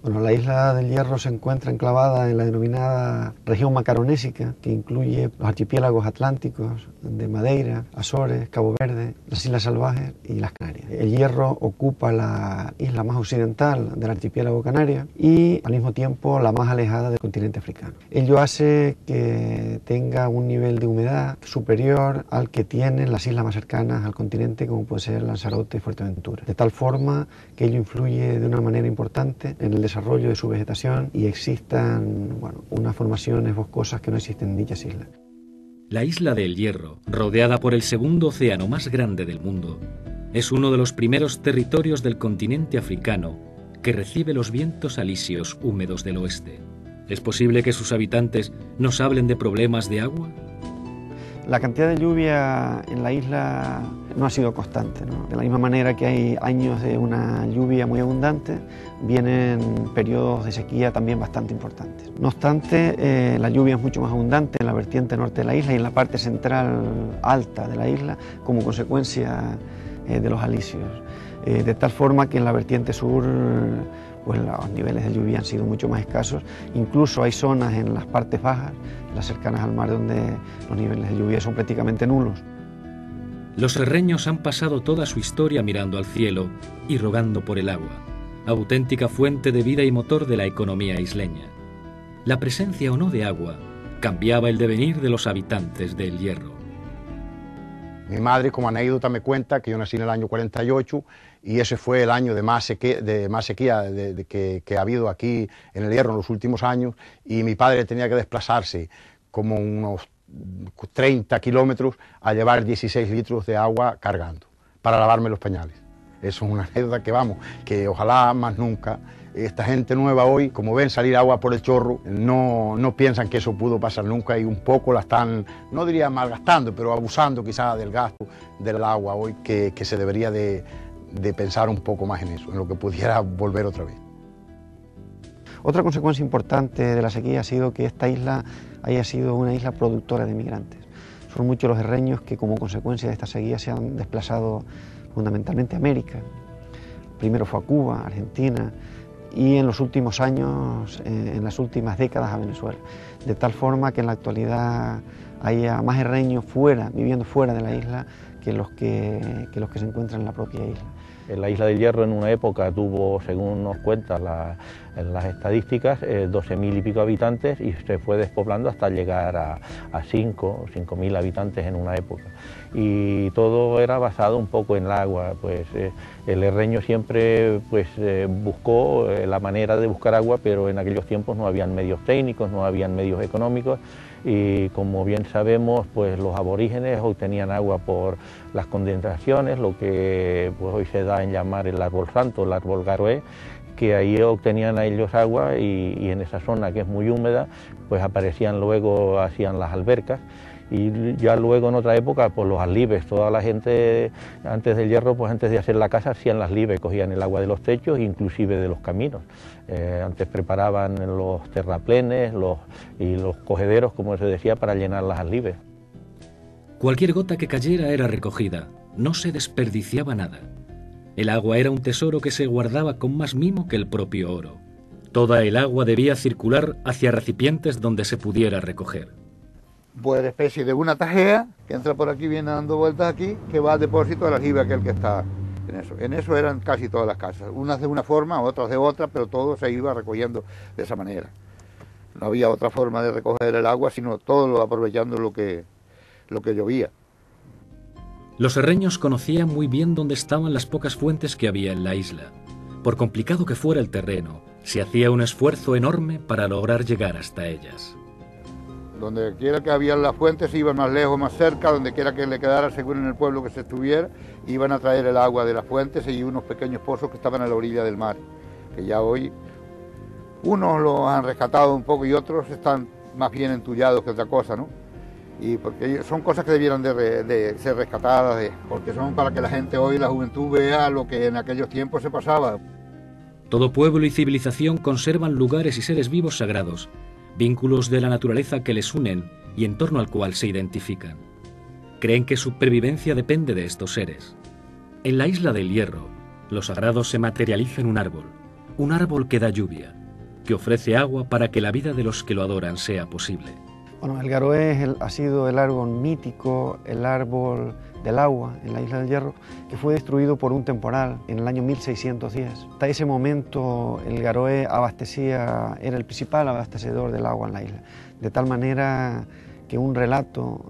Bueno, la isla del Hierro se encuentra enclavada en la denominada región macaronésica, que incluye los archipiélagos atlánticos de Madeira, Azores, Cabo Verde, las Islas Salvajes y las Canarias. El Hierro ocupa la isla más occidental del archipiélago canario y al mismo tiempo la más alejada del continente africano. Ello hace que tenga un nivel de humedad superior al que tienen las islas más cercanas al continente, como puede ser Lanzarote y Fuerteventura, de tal forma que ello influye de una manera importante en el desarrollo de su vegetación y existan unas formaciones boscosas que no existen en dichas islas. La isla del Hierro, rodeada por el segundo océano más grande del mundo, es uno de los primeros territorios del continente africano que recibe los vientos alisios húmedos del oeste. ¿Es posible que sus habitantes nos hablen de problemas de agua? La cantidad de lluvia en la isla no ha sido constante, ¿no? De la misma manera que hay años de una lluvia muy abundante, vienen periodos de sequía también bastante importantes. No obstante, la lluvia es mucho más abundante en la vertiente norte de la isla y en la parte central alta de la isla como consecuencia de los alisios. De tal forma que en la vertiente sur pues los niveles de lluvia han sido mucho más escasos. Incluso hay zonas en las partes bajas, las cercanas al mar, donde los niveles de lluvia son prácticamente nulos. Los serreños han pasado toda su historia mirando al cielo y rogando por el agua, auténtica fuente de vida y motor de la economía isleña. La presencia o no de agua cambiaba el devenir de los habitantes del Hierro. Mi madre, como anécdota, me cuenta que yo nací en el año 48 y ese fue el año de más sequía que ha habido aquí en el Hierro en los últimos años, y mi padre tenía que desplazarse como unos 30 kilómetros a llevar 16 litros de agua cargando para lavarme los pañales. Eso es una anécdota que ojalá más nunca esta gente nueva hoy, como ven salir agua por el chorro, no piensan que eso pudo pasar nunca, y un poco la están, no diría malgastando, pero abusando quizás del gasto del agua hoy, que se debería de pensar un poco más en eso, en lo que pudiera volver otra vez. Otra consecuencia importante de la sequía ha sido que esta isla haya sido una isla productora de migrantes. Son muchos los herreños que como consecuencia de esta sequía se han desplazado fundamentalmente a América. Primero fue a Cuba, Argentina, y en los últimos años, en las últimas décadas, a Venezuela. De tal forma que en la actualidad haya más herreños viviendo fuera de la isla, que los que se encuentran en la propia isla. La isla del Hierro en una época tuvo, según nos cuentan las estadísticas, 12.000 y pico habitantes, y se fue despoblando hasta llegar a 5.000 habitantes en una época. Y todo era basado un poco en el agua, pues el herreño siempre buscó la manera de buscar agua, pero en aquellos tiempos no habían medios técnicos, no habían medios económicos, y como bien sabemos, pues los aborígenes obtenían agua por las condensaciones, lo que pues hoy se da en llamar el árbol santo, el árbol garoé, que ahí obtenían a ellos agua, y en esa zona que es muy húmeda, pues aparecían luego, hacían las albercas, y ya luego en otra época pues los alibes, toda la gente antes del Hierro, pues antes de hacer la casa hacían las libes, cogían el agua de los techos, inclusive de los caminos. Antes preparaban los terraplenes y los cogederos, como se decía, para llenar las alibes. Cualquier gota que cayera era recogida, no se desperdiciaba nada. El agua era un tesoro que se guardaba con más mimo que el propio oro. Toda el agua debía circular hacia recipientes donde se pudiera recoger. Pues especie de una tajea que entra por aquí, viene dando vueltas aquí, que va al depósito del aljibe aquel que está en eso. En eso eran casi todas las casas, unas de una forma, otras de otra, pero todo se iba recogiendo de esa manera. No había otra forma de recoger el agua, sino todo aprovechando lo que llovía. Los herreños conocían muy bien dónde estaban las pocas fuentes que había en la isla. Por complicado que fuera el terreno, se hacía un esfuerzo enorme para lograr llegar hasta ellas. Donde quiera que había las fuentes, iban más lejos, más cerca, donde quiera que le quedara seguro en el pueblo que se estuviera, iban a traer el agua de las fuentes y unos pequeños pozos que estaban a la orilla del mar, que ya hoy unos los han rescatado un poco y otros están más bien entullados que otra cosa, ¿no? Y porque son cosas que debieran de ser rescatadas, porque son para que la gente hoy, la juventud, vea lo que en aquellos tiempos se pasaba. Todo pueblo y civilización conservan lugares y seres vivos sagrados, vínculos de la naturaleza que les unen y en torno al cual se identifican. Creen que su supervivencia depende de estos seres. En la isla del Hierro, lo sagrado se materializa en un árbol, un árbol que da lluvia, que ofrece agua para que la vida de los que lo adoran sea posible. Bueno, el garoé ha sido el árbol mítico, el árbol del agua en la isla del Hierro, que fue destruido por un temporal en el año 1610. Hasta ese momento el garoé era el principal abastecedor del agua en la isla, de tal manera que un relato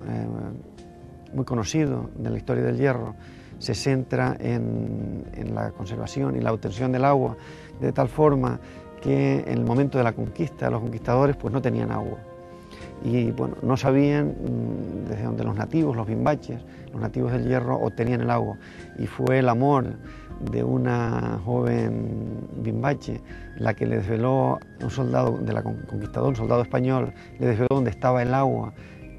muy conocido de la historia del Hierro se centra en la conservación y la obtención del agua, de tal forma que en el momento de la conquista los conquistadores pues no tenían agua. Y bueno, no sabían desde dónde los nativos, los bimbaches, los nativos del Hierro obtenían el agua. Y fue el amor de una joven bimbache la que le desveló a un soldado de la conquistador, un soldado español, le desveló dónde estaba el agua,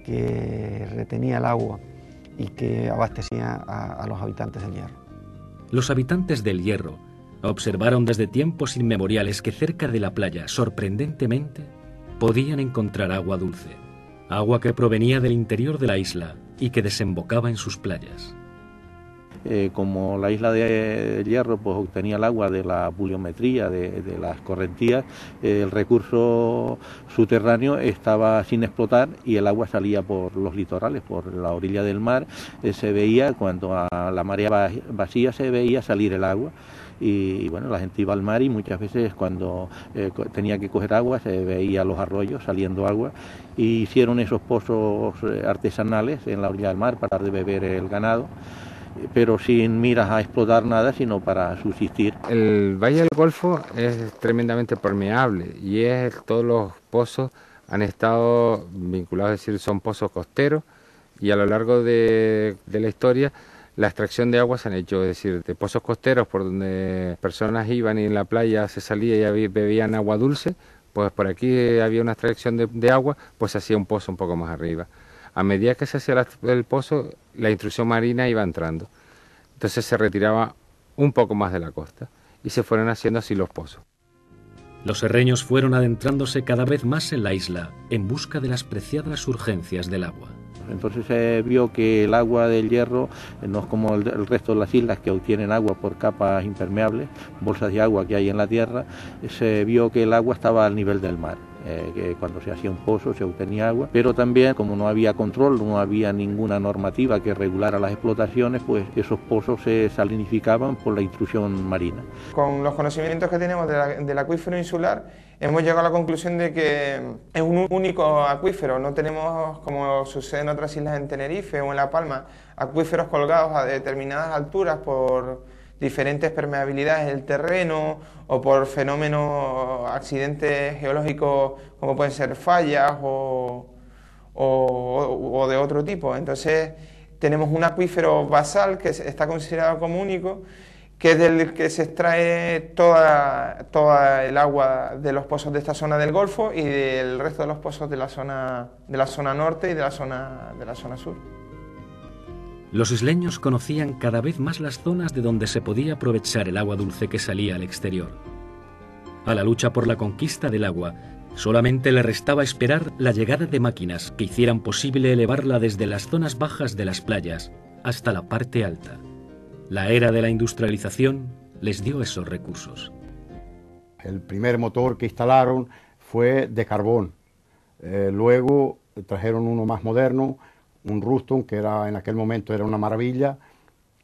que retenía el agua y que abastecía a los habitantes del Hierro. Los habitantes del Hierro observaron desde tiempos inmemoriales que cerca de la playa, sorprendentemente, podían encontrar agua dulce, agua que provenía del interior de la isla y que desembocaba en sus playas. Como la isla de Hierro pues obtenía el agua de la pluviometría, de las correntías, el recurso subterráneo estaba sin explotar y el agua salía por los litorales, por la orilla del mar. Se veía, cuando a la marea vacía, se veía salir el agua. Y bueno, la gente iba al mar y muchas veces cuando tenía que coger agua se veía los arroyos saliendo agua, y hicieron esos pozos artesanales en la orilla del mar para beber el ganado, pero sin miras a explotar nada, sino para subsistir. El Valle del Golfo es tremendamente permeable y todos los pozos han estado vinculados, es decir, son pozos costeros, y a lo largo de la historia la extracción de agua se han hecho, es decir, de pozos costeros por donde personas iban y en la playa se salía y bebían agua dulce, pues por aquí había una extracción de agua, pues se hacía un pozo un poco más arriba. A medida que se hacía el pozo, la intrusión marina iba entrando. Entonces se retiraba un poco más de la costa y se fueron haciendo así los pozos. Los serreños fueron adentrándose cada vez más en la isla en busca de las preciadas urgencias del agua. Entonces se vio que el agua del Hierro no es como el resto de las islas, que obtienen agua por capas impermeables, bolsas de agua que hay en la tierra. Se vio que el agua estaba al nivel del mar, que cuando se hacía un pozo se obtenía agua, pero también como no había control, no había ninguna normativa que regulara las explotaciones, pues esos pozos se salinificaban por la intrusión marina. Con los conocimientos que tenemos del acuífero insular, hemos llegado a la conclusión de que es un único acuífero. No tenemos, como sucede en otras islas, en Tenerife o en La Palma, acuíferos colgados a determinadas alturas por diferentes permeabilidades del terreno o por fenómenos, accidentes geológicos como pueden ser fallas o de otro tipo. Entonces tenemos un acuífero basal que está considerado como único, que es del que se extrae toda el agua de los pozos de esta zona del Golfo y del resto de los pozos de la zona norte y de la zona sur. Los isleños conocían cada vez más las zonas de donde se podía aprovechar el agua dulce que salía al exterior. A la lucha por la conquista del agua, solamente le restaba esperar la llegada de máquinas que hicieran posible elevarla desde las zonas bajas de las playas hasta la parte alta. La era de la industrialización les dio esos recursos. El primer motor que instalaron fue de carbón. Luego trajeron uno más moderno, un Ruston, que en aquel momento era una maravilla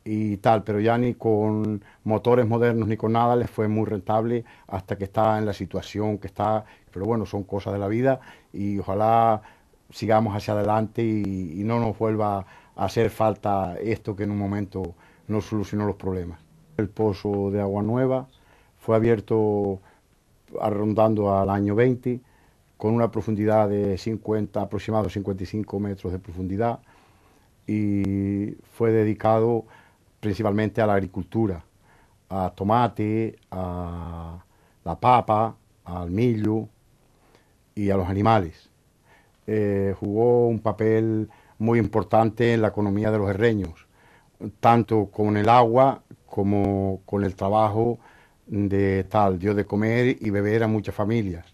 y tal, pero ya ni con motores modernos ni con nada les fue muy rentable hasta que está en la situación que está. Pero bueno, son cosas de la vida y ojalá sigamos hacia adelante y no nos vuelva a hacer falta esto que en un momento no solucionó los problemas. El pozo de Agua Nueva fue abierto rondando al año 20, con una profundidad de aproximadamente 55 metros de profundidad, y fue dedicado principalmente a la agricultura, a tomate, a la papa, al millo y a los animales. Jugó un papel muy importante en la economía de los herreños, tanto con el agua como con el trabajo dio de comer y beber a muchas familias.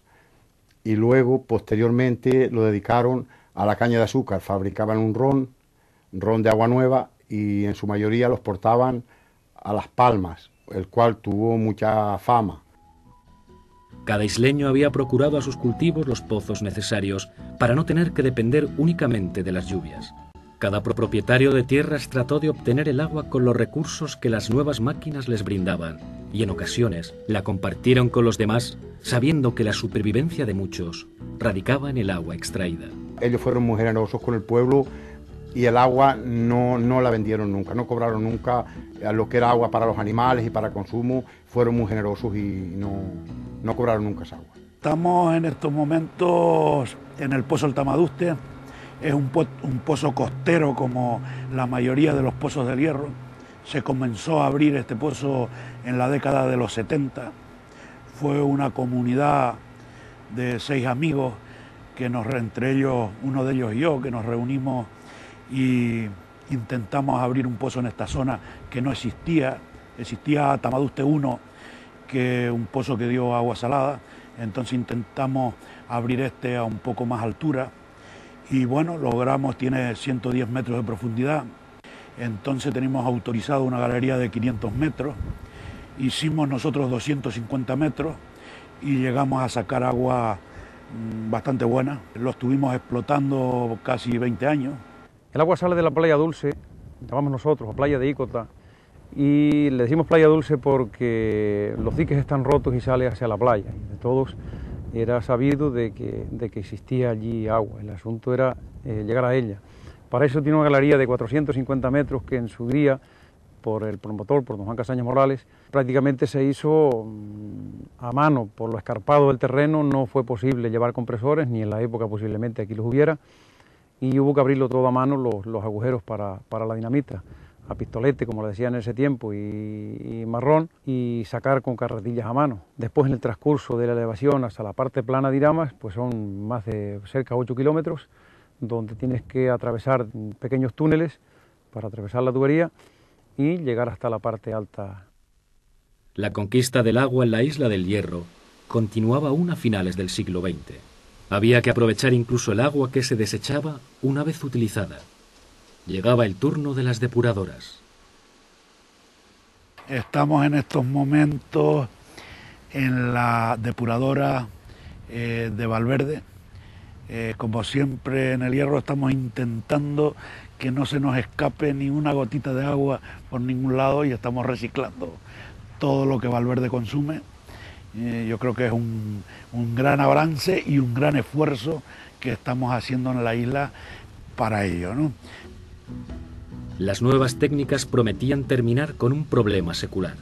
Y luego, posteriormente, lo dedicaron a la caña de azúcar. Fabricaban un ron de Agua Nueva, y en su mayoría los portaban a Las Palmas, el cual tuvo mucha fama. Cada isleño había procurado a sus cultivos los pozos necesarios para no tener que depender únicamente de las lluvias. Cada propietario de tierras trató de obtener el agua con los recursos que las nuevas máquinas les brindaban, y en ocasiones la compartieron con los demás, sabiendo que la supervivencia de muchos radicaba en el agua extraída. Ellos fueron muy generosos con el pueblo y el agua no la vendieron nunca, no cobraron nunca a lo que era agua para los animales y para consumo, fueron muy generosos y no cobraron nunca esa agua. Estamos en estos momentos en el Pozo El Tamaduste. Es un pozo costero como la mayoría de los pozos del Hierro. Se comenzó a abrir este pozo en la década de los 70. Fue una comunidad de 6 amigos, entre ellos, uno de ellos y yo, que nos reunimos y intentamos abrir un pozo en esta zona que no existía. Existía Tamaduste 1, que es un pozo que dio agua salada. Entonces intentamos abrir este a un poco más altura. Y bueno, logramos, tiene 110 metros de profundidad, entonces tenemos autorizado una galería de 500 metros, hicimos nosotros 250 metros y llegamos a sacar agua bastante buena, lo estuvimos explotando casi 20 años. El agua sale de la playa Dulce, llamamos nosotros, playa de Icota, y le decimos playa Dulce porque los diques están rotos y sale hacia la playa, y de todos era sabido de que existía allí agua, el asunto era llegar a ella. Para eso tiene una galería de 450 metros que en su día, por el promotor, por don Juan Casañas Morales, prácticamente se hizo a mano. Por lo escarpado del terreno no fue posible llevar compresores, ni en la época posiblemente aquí los hubiera, y hubo que abrirlo todo a mano, los agujeros para la dinamita, a pistolete, como le decían en ese tiempo, y marrón, y sacar con carretillas a mano. Después, en el transcurso de la elevación hasta la parte plana de Iramas, pues son más de cerca de 8 kilómetros, donde tienes que atravesar pequeños túneles para atravesar la tubería y llegar hasta la parte alta. La conquista del agua en la isla del Hierro continuaba aún a finales del siglo XX. Había que aprovechar incluso el agua que se desechaba una vez utilizada. Llegaba el turno de las depuradoras. Estamos en estos momentos en la depuradora de Valverde. Como siempre en el Hierro estamos intentando que no se nos escape ni una gotita de agua por ningún lado y estamos reciclando todo lo que Valverde consume. Yo creo que es un gran avance y un gran esfuerzo que estamos haciendo en la isla para ello, ¿no? Las nuevas técnicas prometían terminar con un problema secular.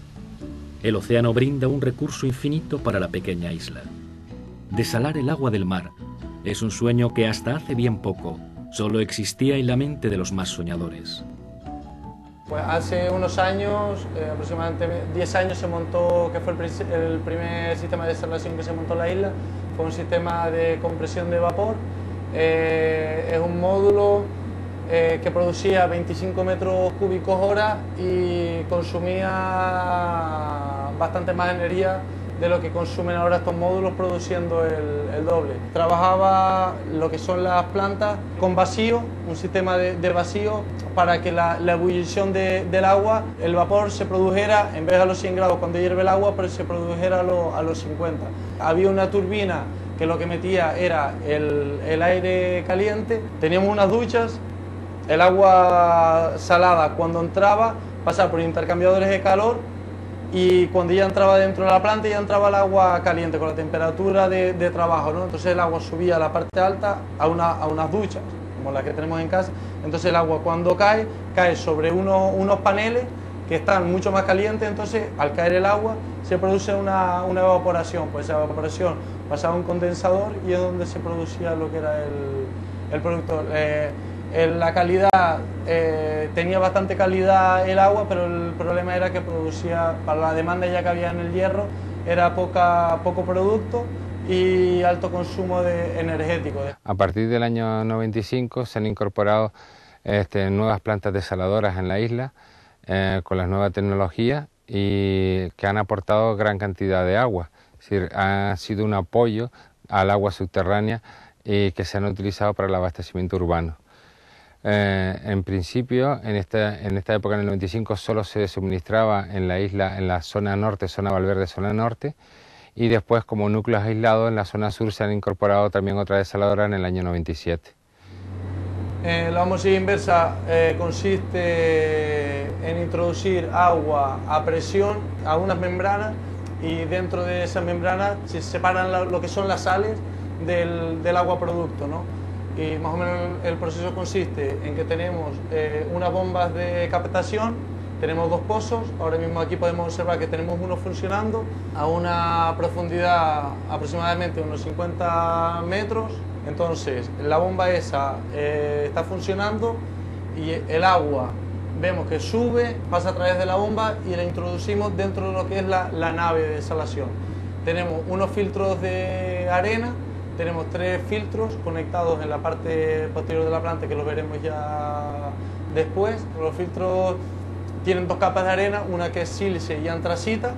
El océano brinda un recurso infinito para la pequeña isla. Desalar el agua del mar es un sueño que hasta hace bien poco solo existía en la mente de los más soñadores. Pues hace unos años, aproximadamente 10 años, se montó, que fue el primer sistema de desalación que se montó en la isla. Fue un sistema de compresión de vapor. Es un módulo que producía 25 metros cúbicos hora y consumía bastante más energía de lo que consumen ahora estos módulos, produciendo el doble. Trabajaba lo que son las plantas con vacío, un sistema de vacío, para que la ebullición del agua, el vapor se produjera, en vez de a los 100 grados cuando hierve el agua, pero se produjera a los 50. Había una turbina que lo que metía era el aire caliente, teníamos unas duchas, el agua salada cuando entraba pasaba por intercambiadores de calor y cuando ya entraba dentro de la planta ya entraba el agua caliente con la temperatura de trabajo, ¿no? Entonces el agua subía a la parte alta a unas duchas como las que tenemos en casa. Entonces el agua cuando cae sobre unos paneles que están mucho más calientes. Entonces al caer el agua se produce una evaporación, pues esa evaporación pasaba a un condensador y es donde se producía lo que era el producto. La calidad, tenía bastante calidad el agua, pero el problema era que producía, para la demanda ya que había en el Hierro, era poco producto y alto consumo energético. A partir del año 95 se han incorporado nuevas plantas desaladoras en la isla con las nuevas tecnologías y que han aportado gran cantidad de agua. Es decir, ha sido un apoyo al agua subterránea y que se han utilizado para el abastecimiento urbano. En principio, en esta época, en el 95, solo se suministraba en la isla, en la zona norte, zona Valverde, zona norte, y después como núcleos aislados en la zona sur se han incorporado también otra desaladora en el año 97. La osmosis inversa consiste en introducir agua a presión a unas membranas y dentro de esas membranas se separan lo que son las sales del agua producto, ¿no? Y más o menos el proceso consiste en que tenemos unas bombas de captación, tenemos 2 pozos, ahora mismo aquí podemos observar que tenemos uno funcionando a una profundidad aproximadamente unos 50 metros. Entonces la bomba esa está funcionando y el agua vemos que sube, pasa a través de la bomba y la introducimos dentro de lo que es la nave de desalación. Tenemos unos filtros de arena, tenemos 3 filtros conectados en la parte posterior de la planta que los veremos ya después. Los filtros tienen 2 capas de arena, una que es sílice y antracita,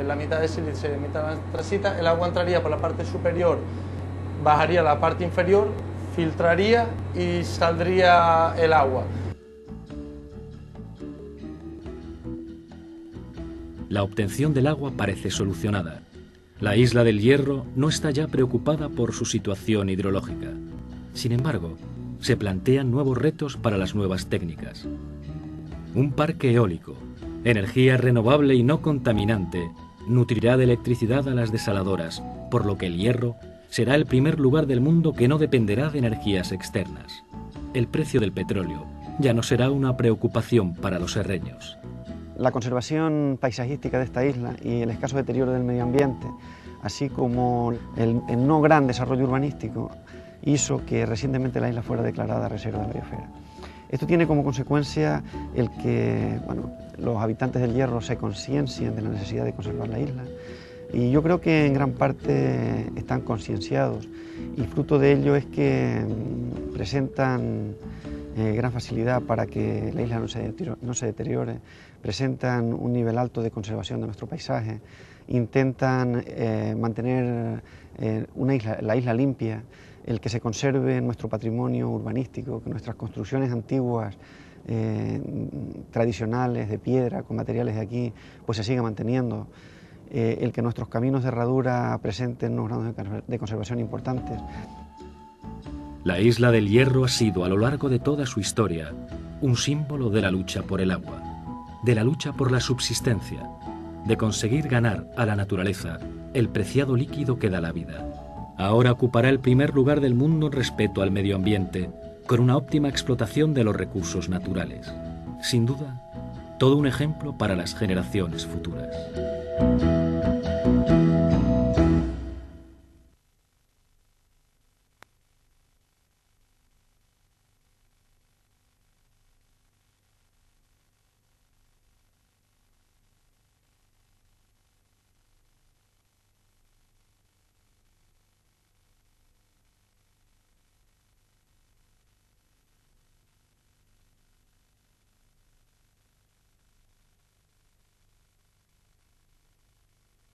la mitad de sílice y la mitad de antracita. El agua entraría por la parte superior, bajaría a la parte inferior, filtraría y saldría el agua. La obtención del agua parece solucionada. La isla del Hierro no está ya preocupada por su situación hidrológica. Sin embargo, se plantean nuevos retos para las nuevas técnicas. Un parque eólico, energía renovable y no contaminante, nutrirá de electricidad a las desaladoras, por lo que el Hierro será el primer lugar del mundo que no dependerá de energías externas. El precio del petróleo ya no será una preocupación para los herreños. La conservación paisajística de esta isla y el escaso deterioro del medio ambiente, así como el no gran desarrollo urbanístico, hizo que recientemente la isla fuera declarada reserva de la biosfera. Esto tiene como consecuencia el que los habitantes del Hierro se conciencien de la necesidad de conservar la isla, y yo creo que en gran parte están concienciados, y fruto de ello es que presentan gran facilidad para que la isla no se deteriore, presentan un nivel alto de conservación de nuestro paisaje, intentan mantener la isla limpia, el que se conserve nuestro patrimonio urbanístico, que nuestras construcciones antiguas, tradicionales, de piedra, con materiales de aquí, pues se siga manteniendo, el que nuestros caminos de herradura presenten unos grados de conservación importantes. La isla del Hierro ha sido, a lo largo de toda su historia, un símbolo de la lucha por el agua, de la lucha por la subsistencia, de conseguir ganar a la naturaleza el preciado líquido que da la vida. Ahora ocupará el primer lugar del mundo en respeto al medio ambiente, con una óptima explotación de los recursos naturales. Sin duda, todo un ejemplo para las generaciones futuras.